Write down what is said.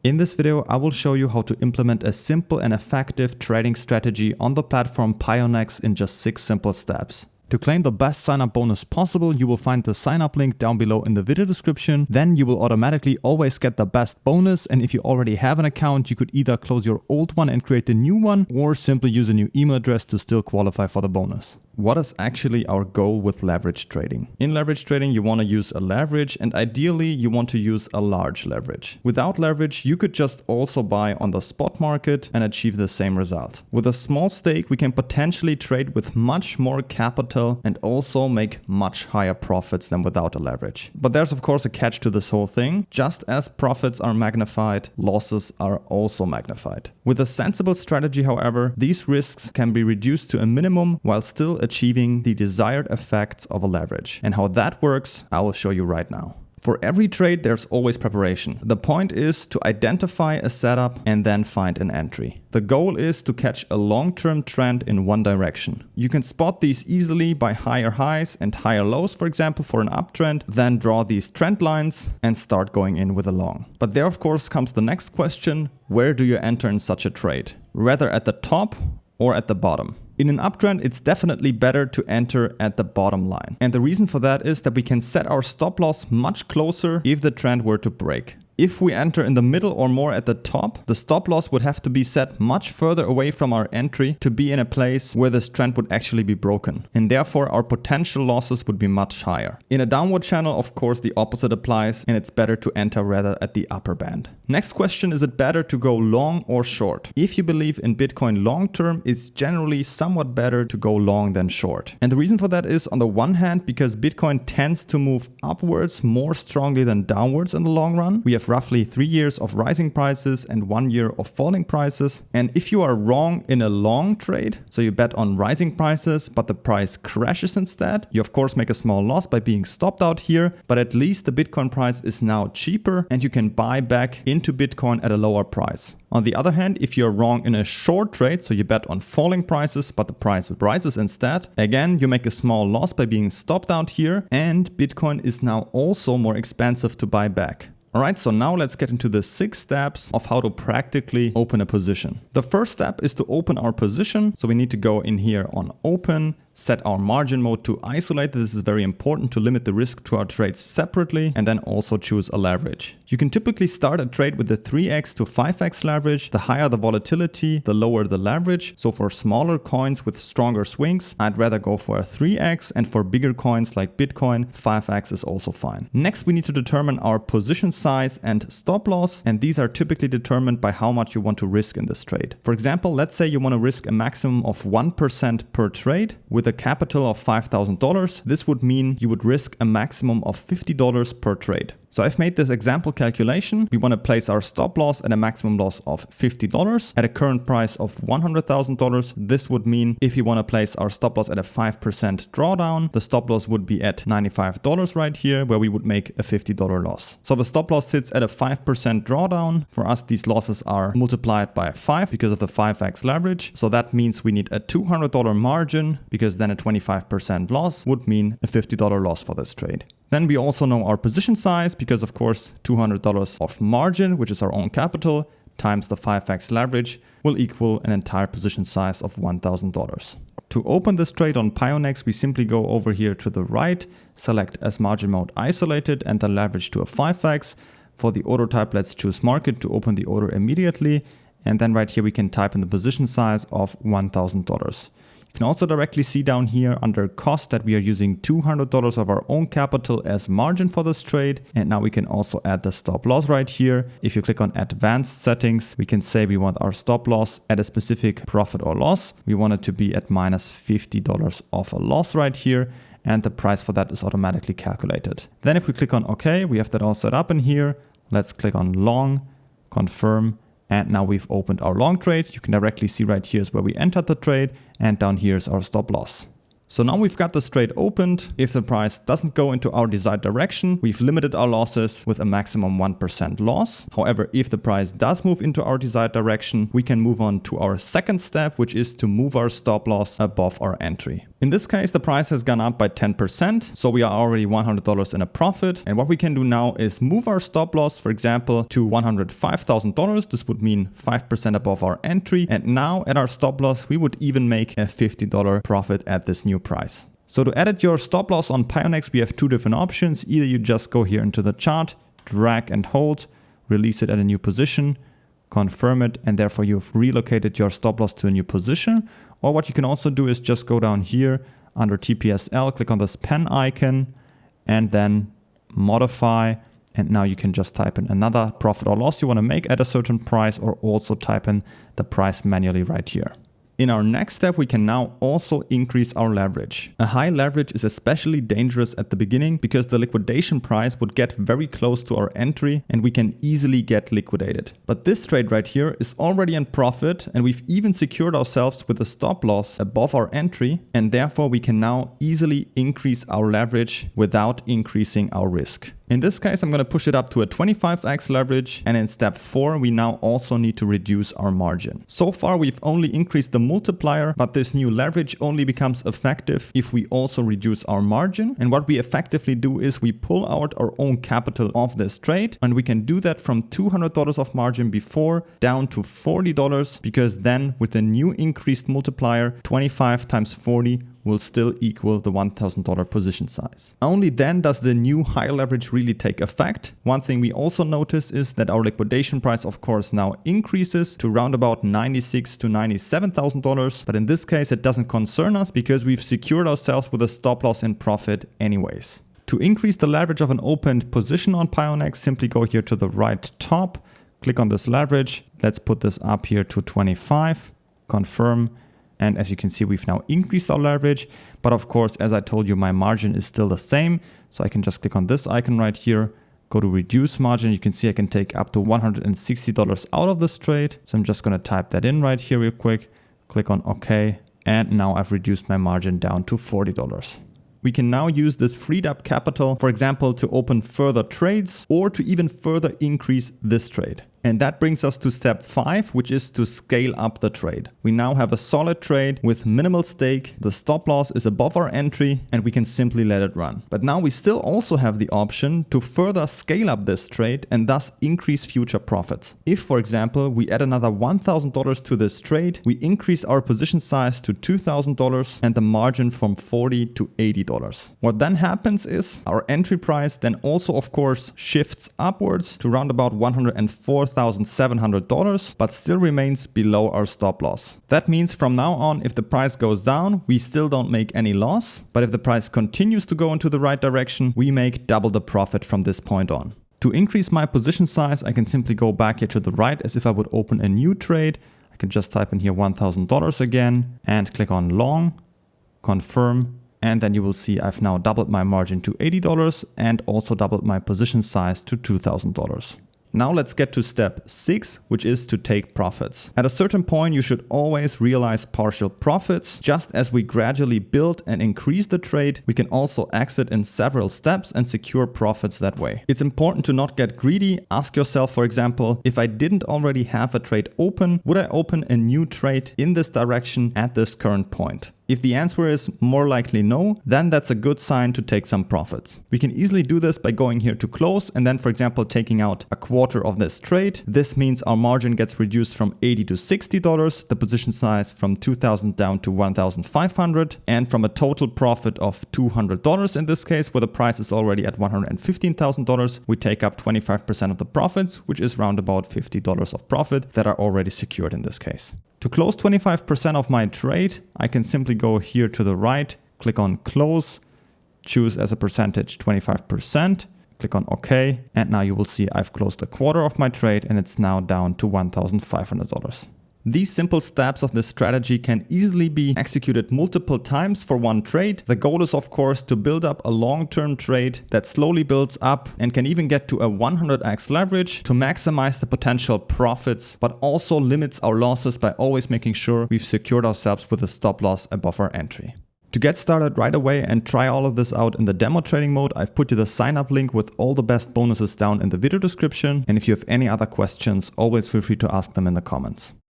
In this video, I will show you how to implement a simple and effective trading strategy on the platform Pionex in just 6 simple steps. To claim the best sign-up bonus possible, you will find the sign-up link down below in the video description. Then you will automatically always get the best bonus, and if you already have an account, you could either close your old one and create a new one, or simply use a new email address to still qualify for the bonus. What is actually our goal with leverage trading? In leverage trading, you want to use a leverage, and ideally you want to use a large leverage. Without leverage, you could just also buy on the spot market and achieve the same result. With a small stake, we can potentially trade with much more capital and also make much higher profits than without a leverage. But there's of course a catch to this whole thing. Just as profits are magnified, losses are also magnified. With a sensible strategy, however, these risks can be reduced to a minimum while still achieving the desired effects of a leverage. And how that works, I will show you right now. For every trade, there's always preparation. The point is to identify a setup and then find an entry. The goal is to catch a long-term trend in one direction. You can spot these easily by higher highs and higher lows, for example, for an uptrend, then draw these trend lines and start going in with a long. But there of course comes the next question: where do you enter in such a trade? Rather at the top or at the bottom? In an uptrend, it's definitely better to enter at the bottom line. And the reason for that is that we can set our stop loss much closer if the trend were to break. If we enter in the middle or more at the top, the stop loss would have to be set much further away from our entry to be in a place where this trend would actually be broken. And therefore our potential losses would be much higher. In a downward channel, of course, the opposite applies, and it's better to enter rather at the upper band. Next question, is it better to go long or short? If you believe in Bitcoin long term, it's generally somewhat better to go long than short. And the reason for that is, on the one hand, because Bitcoin tends to move upwards more strongly than downwards in the long run. We have roughly 3 years of rising prices and 1 year of falling prices. And if you are wrong in a long trade, so you bet on rising prices, but the price crashes instead, you of course make a small loss by being stopped out here, but at least the Bitcoin price is now cheaper and you can buy back into Bitcoin at a lower price. On the other hand, if you're wrong in a short trade, so you bet on falling prices, but the price rises instead, again, you make a small loss by being stopped out here, and Bitcoin is now also more expensive to buy back. Alright, so now let's get into the 6 steps of how to practically open a position. The first step is to open our position. So we need to go in here on open, set our margin mode to isolate. This is very important to limit the risk to our trades separately, and then also choose a leverage. You can typically start a trade with a 3x to 5x leverage. The higher the volatility, the lower the leverage. So for smaller coins with stronger swings, I'd rather go for a 3x, and for bigger coins like Bitcoin, 5x is also fine. Next, we need to determine our position size and stop loss, and these are typically determined by how much you want to risk in this trade. For example, let's say you want to risk a maximum of 1% per trade with a capital of $5,000. This would mean you would risk a maximum of $50 per trade. So I've made this example calculation. We want to place our stop loss at a maximum loss of $50 at a current price of $100,000. This would mean if you want to place our stop loss at a 5% drawdown, the stop loss would be at $95 right here, where we would make a $50 loss. So the stop loss sits at a 5% drawdown. For us, these losses are multiplied by 5 because of the 5x leverage. So that means we need a $200 margin, because then a 25% loss would mean a $50 loss for this trade. Then we also know our position size, because of course $200 of margin, which is our own capital, times the 5x leverage will equal an entire position size of $1,000. To open this trade on Pionex, we simply go over here to the right, select as margin mode isolated, and then leverage to a 5x. For the order type, let's choose market to open the order immediately. And then right here we can type in the position size of $1,000. You can also directly see down here under cost that we are using $200 of our own capital as margin for this trade. And now we can also add the stop loss right here. If you click on advanced settings, we can say we want our stop loss at a specific profit or loss. We want it to be at minus $50 of a loss right here. And the price for that is automatically calculated. Then if we click on OK, we have that all set up in here. Let's click on long, confirm. And now we've opened our long trade. You can directly see right here is where we entered the trade, and down here is our stop loss. So now we've got this trade opened. If the price doesn't go into our desired direction, we've limited our losses with a maximum 1% loss. However, if the price does move into our desired direction, we can move on to our second step, which is to move our stop loss above our entry. In this case, the price has gone up by 10%, so we are already $100 in a profit. And what we can do now is move our stop loss, for example, to $105,000. This would mean 5% above our entry. And now at our stop loss, we would even make a $50 profit at this new price. So to edit your stop loss on Pionex, we have two different options. Either you just go here into the chart, drag and hold, release it at a new position, confirm it, and therefore you've relocated your stop loss to a new position. Or what you can also do is just go down here under TPSL, click on this pen icon, and then modify. And now you can just type in another profit or loss you want to make at a certain price, or also type in the price manually right here. In our next step, we can now also increase our leverage. A high leverage is especially dangerous at the beginning because the liquidation price would get very close to our entry and we can easily get liquidated. But this trade right here is already in profit, and we've even secured ourselves with a stop loss above our entry, and therefore we can now easily increase our leverage without increasing our risk. In this case, I'm going to push it up to a 25x leverage, and in step 4, we now also need to reduce our margin. So far, we've only increased the multiplier, but this new leverage only becomes effective if we also reduce our margin. And what we effectively do is we pull out our own capital of this trade, and we can do that from $200 of margin before down to $40, because then with the new increased multiplier, 25 times 40 will still equal the $1,000 position size. Only then does the new high leverage really take effect. One thing we also notice is that our liquidation price, of course, now increases to around about $96,000 to $97,000. But in this case, it doesn't concern us because we've secured ourselves with a stop loss in profit anyways. To increase the leverage of an opened position on Pionex, simply go here to the right top, click on this leverage. Let's put this up here to 25, confirm. And as you can see, we've now increased our leverage. But of course, as I told you, my margin is still the same. So I can just click on this icon right here, go to reduce margin. You can see I can take up to $160 out of this trade. So I'm just going to type that in right here real quick, click on OK. And now I've reduced my margin down to $40. We can now use this freed up capital, for example, to open further trades or to even further increase this trade. And that brings us to step 5, which is to scale up the trade. We now have a solid trade with minimal stake. The stop loss is above our entry and we can simply let it run. But now we still also have the option to further scale up this trade and thus increase future profits. If, for example, we add another $1,000 to this trade, we increase our position size to $2,000 and the margin from $40 to $80. What then happens is our entry price then also, of course, shifts upwards to around about $104,700, but still remains below our stop loss. That means from now on, if the price goes down, we still don't make any loss, but if the price continues to go into the right direction, we make double the profit from this point on. To increase my position size, I can simply go back here to the right as if I would open a new trade. I can just type in here $1,000 again and click on long, confirm. And then you will see I've now doubled my margin to $80 and also doubled my position size to $2,000. Now let's get to step 6, which is to take profits. At a certain point, you should always realize partial profits. Just as we gradually build and increase the trade, we can also exit in several steps and secure profits that way. It's important to not get greedy. Ask yourself, for example, if I didn't already have a trade open, would I open a new trade in this direction at this current point? If the answer is more likely no, then that's a good sign to take some profits. We can easily do this by going here to close and then, for example, taking out a quarter of this trade. This means our margin gets reduced from $80 to $60, the position size from $2,000 down to $1,500, and from a total profit of $200 in this case, where the price is already at $115,000, we take up 25% of the profits, which is around about $50 of profit that are already secured in this case. To close 25% of my trade, I can simply go here to the right, click on close, choose as a percentage 25%, click on OK, and now you will see I've closed a quarter of my trade and it's now down to $1,500. These simple steps of this strategy can easily be executed multiple times for one trade. The goal is, of course, to build up a long-term trade that slowly builds up and can even get to a 100x leverage to maximize the potential profits, but also limits our losses by always making sure we've secured ourselves with a stop loss above our entry. To get started right away and try all of this out in the demo trading mode, I've put you the sign up link with all the best bonuses down in the video description. And if you have any other questions, always feel free to ask them in the comments.